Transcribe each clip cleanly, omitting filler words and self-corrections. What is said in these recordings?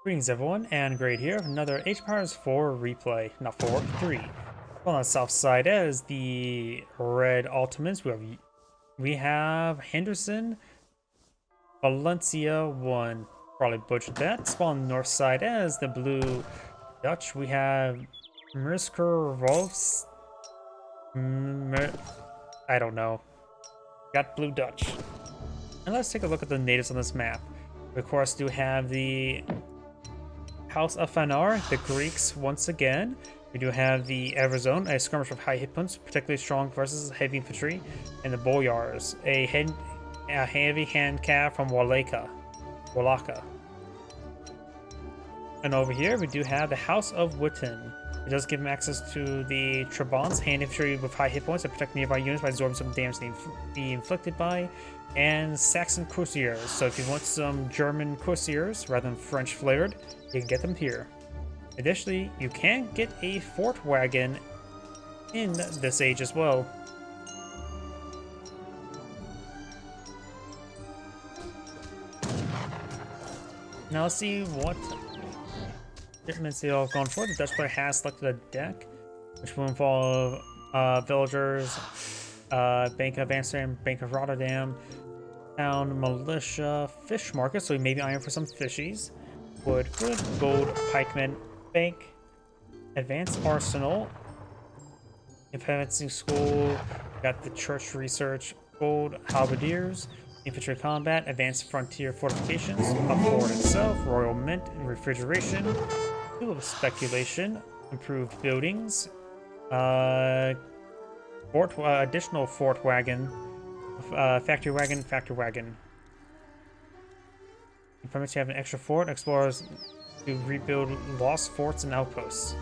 Greetings everyone, and Great here. Another Age of Empires 4 replay. Not 4, 3. On the south side as the red Ottomans, we have Henderson, Valencia1. Probably butchered that. Spawn on the north side as the blue Dutch. We have mskvorotsov. I don't know. Got blue Dutch. And let's take a look at the natives on this map. We of course do have the House of Fanar, the Greeks once again. We do have the Everzone, a skirmish with high hit points, particularly strong versus heavy infantry, and the Boyars, a heavy handicap from Wallaka. And over here we do have the House of Witten. It does give him access to the Trabants, hand infantry with high hit points that protect nearby units by absorbing some damage they be inflicted by, and Saxon Courtiers. So if you want some German Courtiers rather than French flavored, you can get them here. Additionally, you can get a fort wagon in this age as well. Now let's see what shipments they all have gone for. The Dutch player has selected a deck, which will involve villagers, Bank of Amsterdam, Bank of Rotterdam, town militia, fish market, so maybe iron for some fishies, wood, gold, pikemen, bank, advanced arsenal, advancing school, got the church research, gold, halberdiers, infantry combat, advanced frontier fortifications, a fort itself, royal mint, refrigeration, tulip speculation, improved buildings, additional fort wagon, factory wagon. Permits you have an extra fort, explorers to rebuild lost forts and outposts.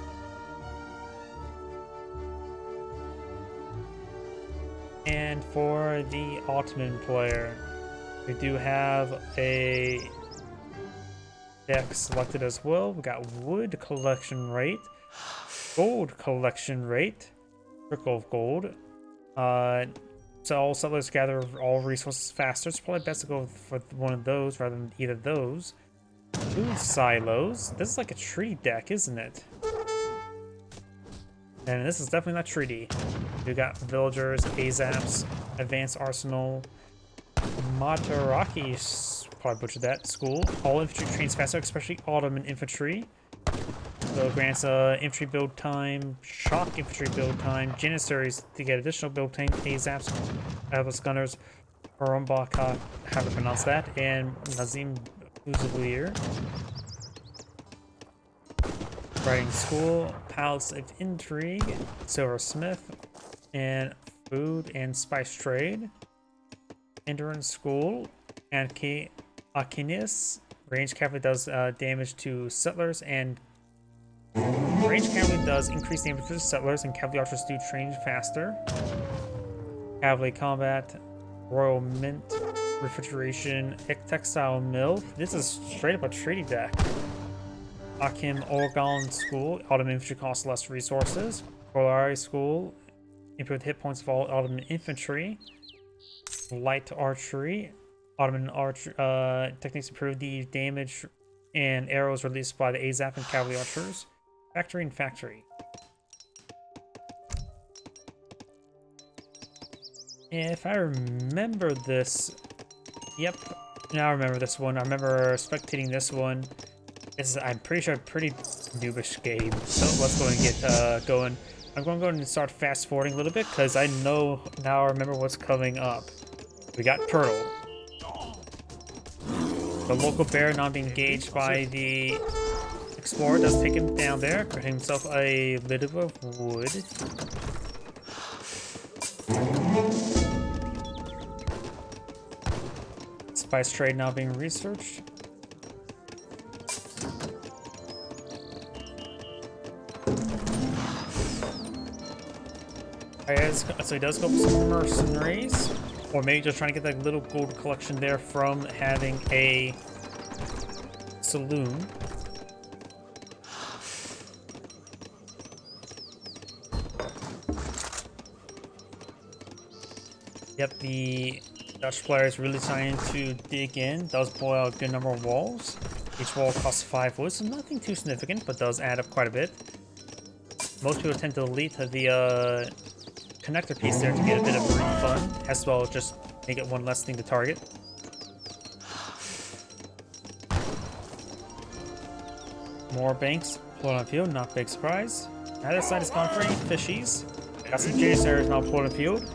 And for the Ottoman player, we do have a deck selected as well. We got wood collection rate, gold collection rate, trickle of gold. So all settlers gather all resources faster. It's probably best to go for one of those rather than either of those. Food silos. This is like a treaty deck, isn't it? And this is definitely not treaty. We got villagers, Azaps, advanced arsenal, Mataraki, probably butchered that, school. All infantry trains faster, especially Ottoman infantry. So it grants infantry build time, shock infantry build time, Janissaries to get additional build time, Azaps, Atlas Gunners, Harumbaka, how to pronounce that, and Nazim Fusilier. Writing school, Palace of Intrigue, Silversmith, and food and spice trade. Endurance school, and Akinis. Range cavalry does damage to settlers, and range cavalry does increase damage to settlers, and cavalry archers do train faster. Cavalry combat, royal mint, refrigeration, textile mill. This is straight up a treaty deck. Akim Orgon school, Ottoman infantry costs less resources. Polari school, improved hit points of all Ottoman infantry. Light archery, Ottoman techniques improve the damage and arrows released by the Azap and cavalry archers. Factory and factory. If I remember this, yep, now I remember this one. I remember spectating this one. This is, I'm pretty sure, a pretty noobish game. So let's go and get going. I'm going to go and start fast forwarding a little bit because I know now I remember what's coming up. We got Turtle. The local bear not being engaged by the explorer does take him down there, creating himself a little bit of wood. Spice trade now being researched. So he does go for some mercenaries. Or maybe just trying to get that little gold collection there from having a saloon. Yep, the Dutch player is really trying to dig in. Does pull out a good number of walls. Each wall costs 5 wood, so nothing too significant, but does add up quite a bit. Most people tend to delete the connector piece there to get a bit of refund, as well as just make it one less thing to target. More banks pulled on field, not big surprise. Neither side is gone for any fishies. Got some Janissaries now pulled on field.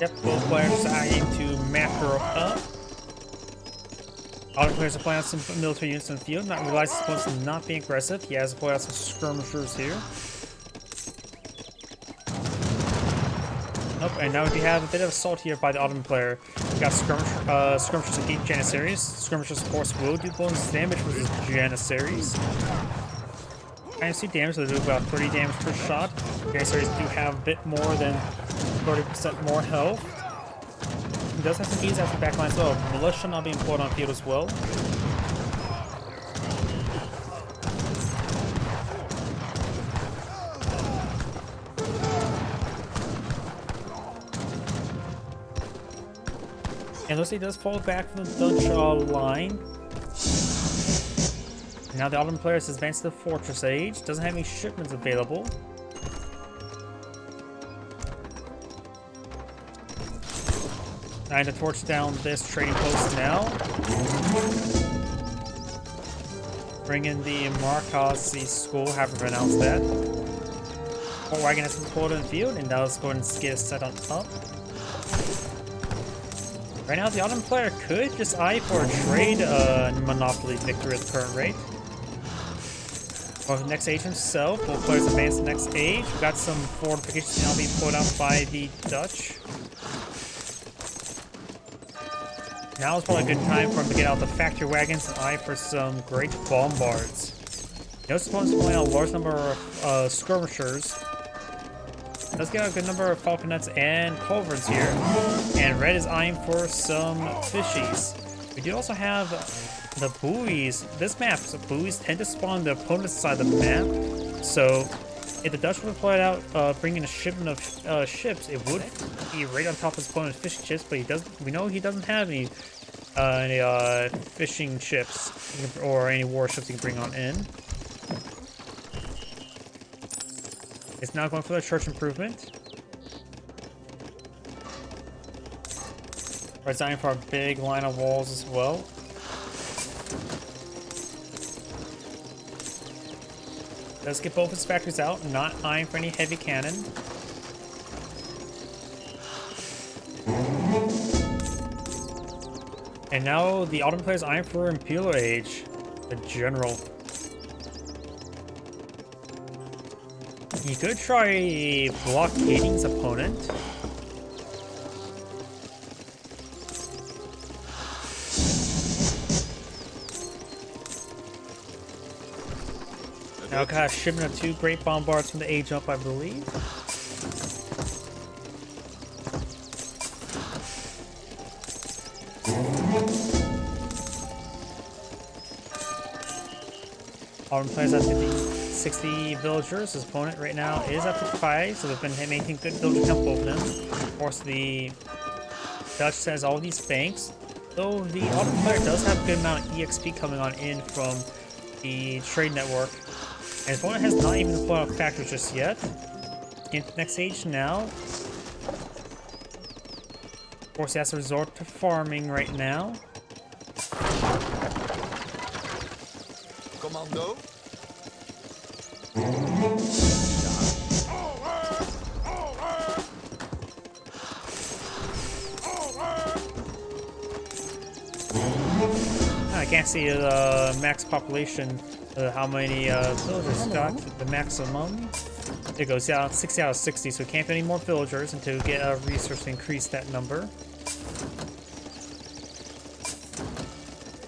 Yep, both players are aiming to macro up. Other players are playing out some military units in the field, not realizing he's supposed to not be aggressive. He has to play out some skirmishers here. Nope, and now we have a bit of assault here by the Ottoman player. We got skirmishers against Janissaries. Skirmishers, of course, will do bonus damage versus Janissaries. IMC damage, so they do about 30 damage per shot. Janissaries do have a bit more than 30% more health. He does have some ease after backline as well. Militia not being pulled on field as well. And Lucy does fall back from the Dutch line. Now the Ottoman player has advanced to the Fortress Age. Doesn't have any shipments available. Trying to torch down this trading post now. Bring in the Markozy school, haven't pronounced that. Fort wagon has been pulled in the field, and now let's go ahead and get a set on up. Right now, the Ottoman player could just eye for a trade monopoly victory at the current rate. For the next age himself, both players advance to the next age. We've got some fortifications now being pulled out by the Dutch. Now is probably a good time for him to get out the factory wagons and eye for some great bombards. Notice opponents pulling out a large number of skirmishers. Let's get a good number of falconets and culverins here. And red is eyeing for some fishies. We do also have the buoys. This map, so buoys tend to spawn on the opponent's side of the map. So if the Dutch would play it out, bring in a shipment of ships, it would be right on top of his opponent's fishing ships. But he doesn't. We know he doesn't have any fishing ships or any warships he can bring on in. It's now going for the church improvement. We're designing for a big line of walls as well. Let's get both his factories out, not eyeing for any heavy cannon. And now the Ottoman player is eyeing for Imperial Age, the general. He could try blockading his opponent. Now got a shipment of 2 great bombards from the age up, I believe. Ottoman players have 60 villagers. His opponent right now is up to 5, so they've been making good villager count, both of them. Of course, the Dutch has all these banks, though the Ottoman player does have a good amount of EXP coming on in from the trade network. And his opponent has not even pulled out factories just yet. Into the next age now. Of course, he has to resort to farming right now. Commando. I can't see the max population, how many villagers got, the maximum. There it goes, yeah, 60 out of 60, so we can't fit any more villagers until we get research to increase that number.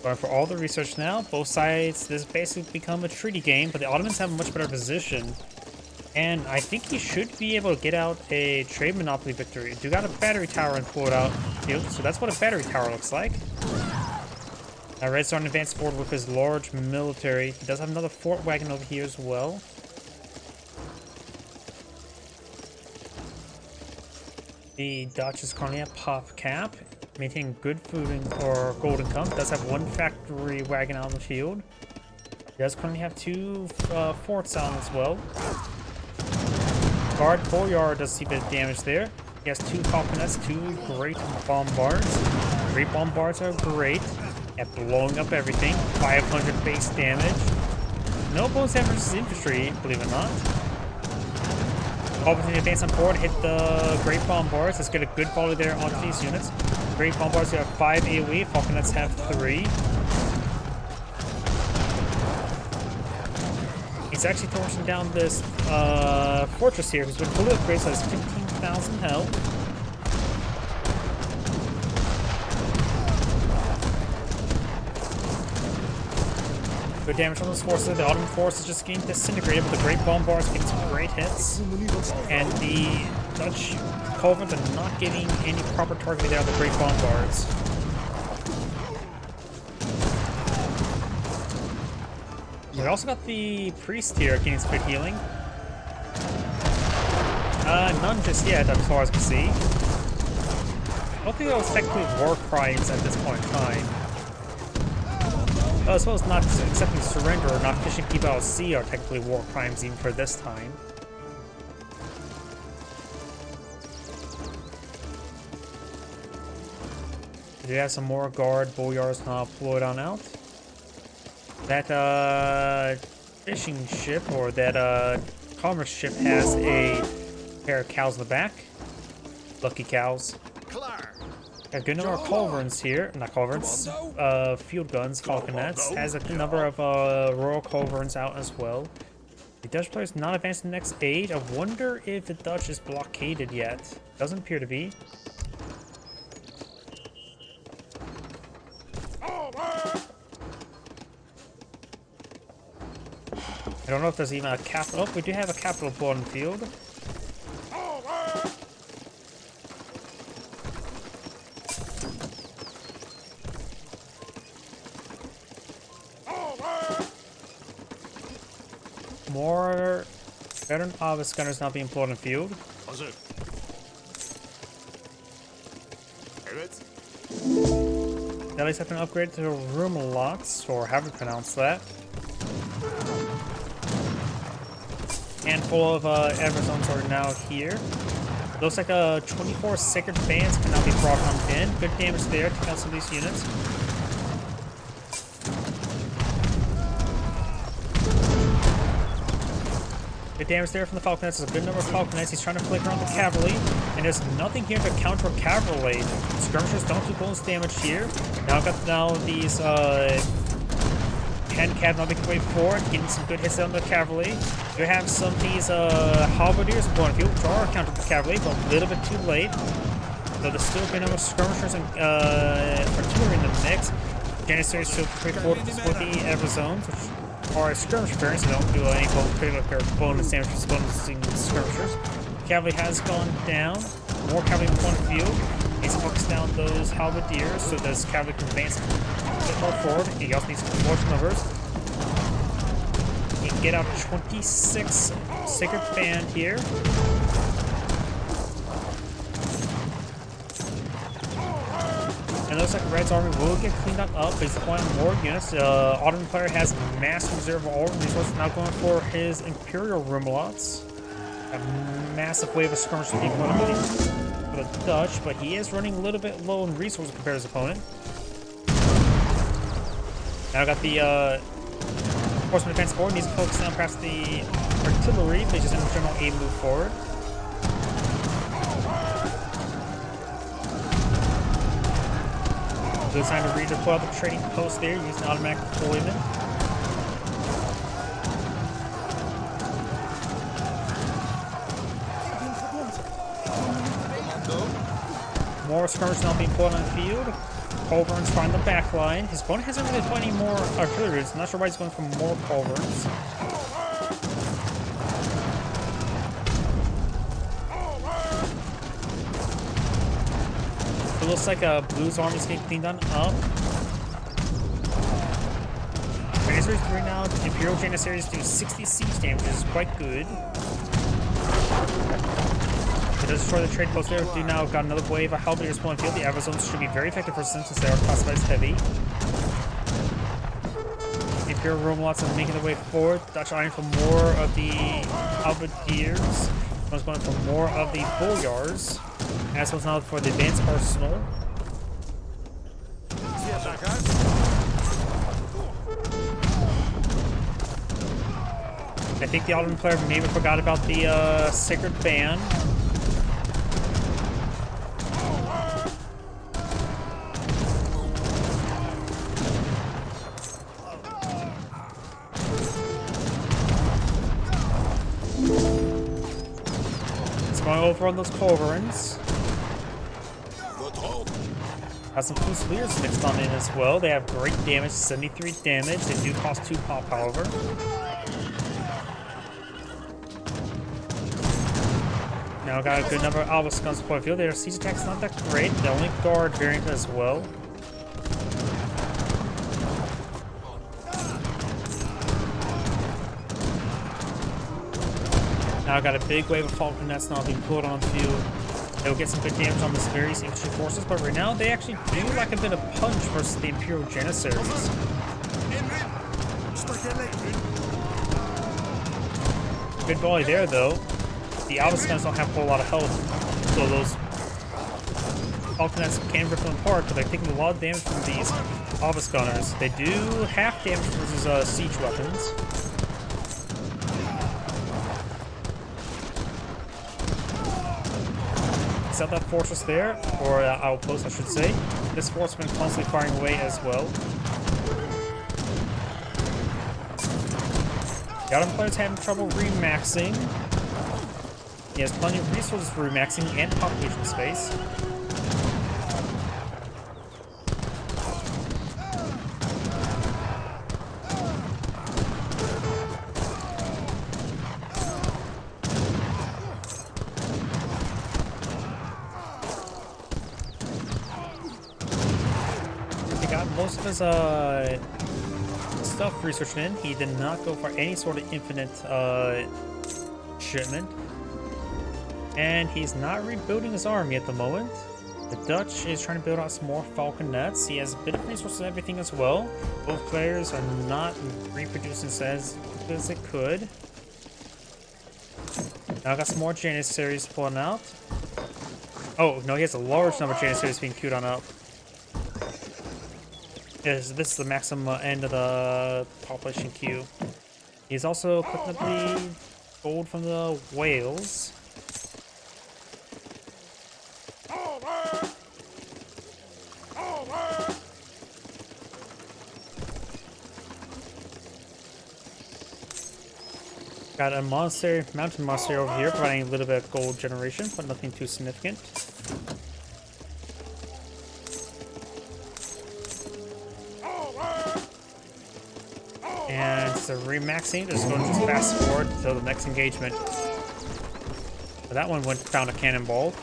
Going for all the research now, both sides, this basically become a treaty game, but the Ottomans have a much better position. And I think he should be able to get out a trade monopoly victory. Do got a battery tower and pull it out, so that's what a battery tower looks like. Now Red's starting to advance forward with his large military. He does have another fort wagon over here as well. The Dutch is currently at pop cap, maintaining good food or gold income. Does have one factory wagon out in the field. He does currently have two forts out as well. Guard Boyar does see a bit of damage there. He has two falconets, two great bombards. Great bombards are great at blowing up everything. 500 base damage. No bonus damage versus infantry, believe it or not. Opportunity to advance on forward, hit the Great Bombards. Let's get a good volley there onto these units. Great Bombards have 5 AoE, Falconets have 3. He's actually torching down this fortress here, who's been fully upgraded, so has 15,000 health. Good damage on those forces. The Ottoman force is just getting disintegrated, but the Great Bombards getting some great hits. And the Dutch culverins are not getting any proper targeting out of the Great Bombards. We also got the priest here getting some good healing. None just yet, as far as we can see. I don't think that was technically war crimes at this point in time. As well as not accepting surrender or not fishing people out of sea are technically war crimes even for this time. We do have some more guard boyars now deployed on out. That fishing ship or that commerce ship has a pair of cows in the back. Lucky cows. A good number of culverins here, not culverins, field guns, falconets. Has a good number of royal culverins out as well. The Dutch player's not advanced to the next age. I wonder if the Dutch is blockaded yet. Doesn't appear to be. I don't know if there's even a capital. Oh, we do have a capital blow on the field. More veteran Avis gunners now being employed in the field. Delis have been upgraded to room lots, or however you pronounce that. Handful of Everzones are now here. Looks like 24 sacred bands can now be brought on in. Good damage there to kill some of these units. Good damage there from the Falconets. There's a good number of Falconets. He's trying to flicker on the cavalry, and there's nothing here to counter cavalry. Skirmishers don't do bonus damage here. Now I've got these 10 cav now making way forward, getting some good hits on the cavalry. You have some of these halberdiers going field, which are counter the cavalry, but a little bit too late. So there's still a good number of skirmishers and artillery in the mix. Janissaries still pretty forward to support the Everzones, which are skirmish variants, so don't do any particular bonus damage for bonusing skirmishers. Cavalry has gone down. More cavalry in front of field. Needs to focus down those halberdiers so this cavalry can advance a bit more forward. He also needs some large numbers. He can get out 26 sacred band here. And it looks like Red's army will get cleaned up, but he's deploying more units. Ottoman player has massive reserve of all resources, now going for his Imperial Rumlots. A massive wave of skirmishers being put on for the Dutch, but he is running a little bit low in resources compared to his opponent. Now got the horseman advance forward, needs to focus down perhaps the artillery, but just in general aim move forward. Good time to redeploy out the trading post there, using automatic deployment. More skirmishers now being put on the field. Culverins find the back line. His opponent hasn't really put any more artillery. I'm not sure why he's going for more culverins. It looks like Blue's army is getting cleaned on up. Janissaries 3 now. Imperial Janissaries do 60 siege damage, which is quite good. It does destroy the trade post there. Do now got another wave of halberdiers pulling field. The Avazones should be very effective for since they are classified as heavy. The Imperial Romalots are making their way forward. Dutch iron for more of the halberdiers. One's going for more of the boyars. And this one's now for the advanced arsenal. I think the Ottoman player maybe forgot about the Sacred Band. It's going over on those culverins. Has some Fusiliers mixed on in as well. They have great damage, 73 damage. They do cost 2 pop, however. Now got a good number of Albus guns point of view. Their siege attack's not that great. The only guard variant as well. Now got a big wave of Falcon Nets now being pulled on field. They'll get some good damage on the various infantry forces, but right now they actually do like a bit of punch versus the Imperial Janissaries. Good volley there though. The Albus guns don't have a whole lot of health, so those Falcon Nets can rip them apart, but they're taking a lot of damage from these Albus gunners. They do half damage versus siege weapons. Set that fortress there, or outpost I should say. This force has been constantly firing away as well. The Ottoman player's having trouble remaxing. He has plenty of resources for remaxing and population space. He got most of his stuff researched in. He did not go for any sort of infinite shipment. And he's not rebuilding his army at the moment. The Dutch is trying to build out some more Falcon Nets. He has a bit of resources and everything as well. Both players are not reproducing as quickly as they could. Now I got some more Janissaries pulling out. Oh, no, he has a large number of Janissaries being queued on up. This is the maximum end of the population queue. He's also cooking up the gold from the whales. Got a monastery, mountain monastery over here, providing a little bit of gold generation, but nothing too significant. And so remaxing, just going to just fast forward to the next engagement. So that one found a cannonball.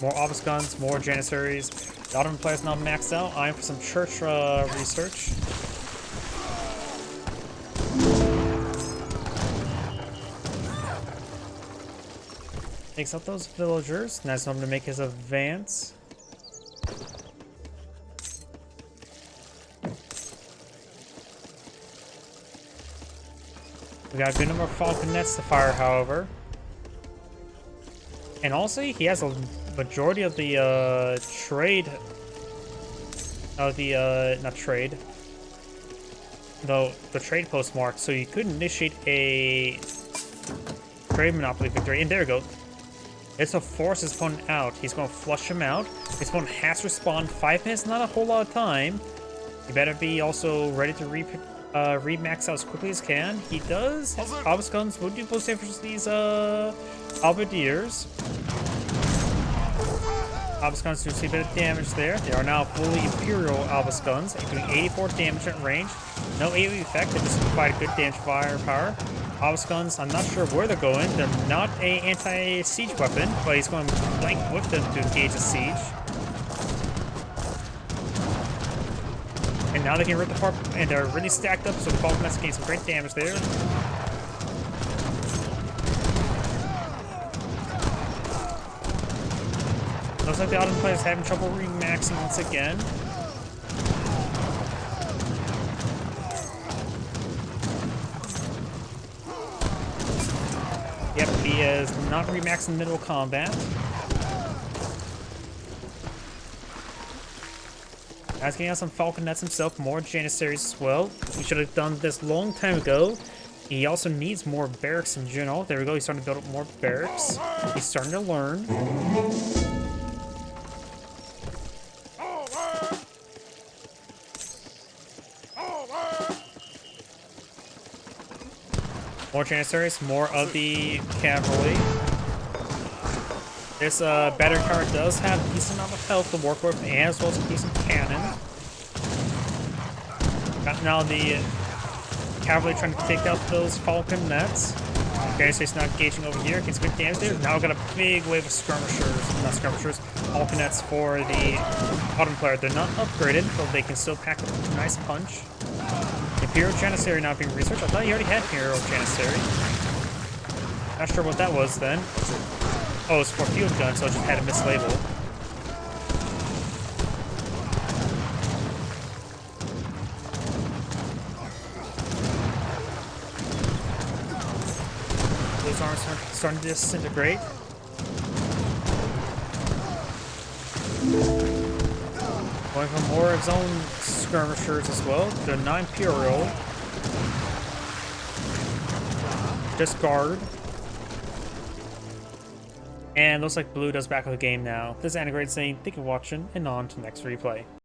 More Obus guns, more Janissaries. The Ottoman player's now maxed out. I'm for some church research. Takes out those villagers. Nice of him to make his advance. We got a good number of Falcon Nets to fire, however. And also, he has a majority of the trade. Of the not trade. Though the trade post mark, so you could initiate a trade monopoly victory. And there we go. It's a force his opponent out. He's going to flush him out. His opponent has to respond 5 minutes, not a whole lot of time. You better be also ready to re-max out as quickly as can. He does. His Obus guns would do close damage to these halberdiers. Obus guns do see a bit of damage there. They are now fully Imperial Obus guns, doing 84 damage at range. No AoE effect, they just provide good damage firepower. Obus guns, I'm not sure where they're going. They're not an anti-siege weapon, but he's going to flank with them to engage a siege. And now they can rip the apart, and they're really stacked up, so the Falcon Nets gain some great damage there. Looks like the Ottoman player is having trouble remaxing once again. Yep, he is not remaxing in the middle of combat. He's getting out some Falcon Nets himself, more Janissaries as well. We should have done this long time ago. He also needs more barracks in general. There we go, he's starting to build up more barracks. He's starting to learn. More Janissaries, more of the cavalry. This battery car does have a decent amount of health to work with, and as well as a decent cannon. Got now the cavalry trying to take out those Falcon Nets. Okay, so he's not engaging over here. Gets good damage there. Now got a big wave of skirmishers, not skirmishers, Falcon Nets for the Ottoman player. They're not upgraded, but they can still pack a nice punch. Imperial Janissary now being researched. I thought he already had Imperial Janissary. Not sure what that was then. Oh, it's for field gun, so I just had a mislabel. Those arms are starting to disintegrate. Going for more of his own skirmishers as well. They're not Imperial. Discard. And looks like blue does back of the game now. This is Anagrade saying thank you for watching, and on to the next replay.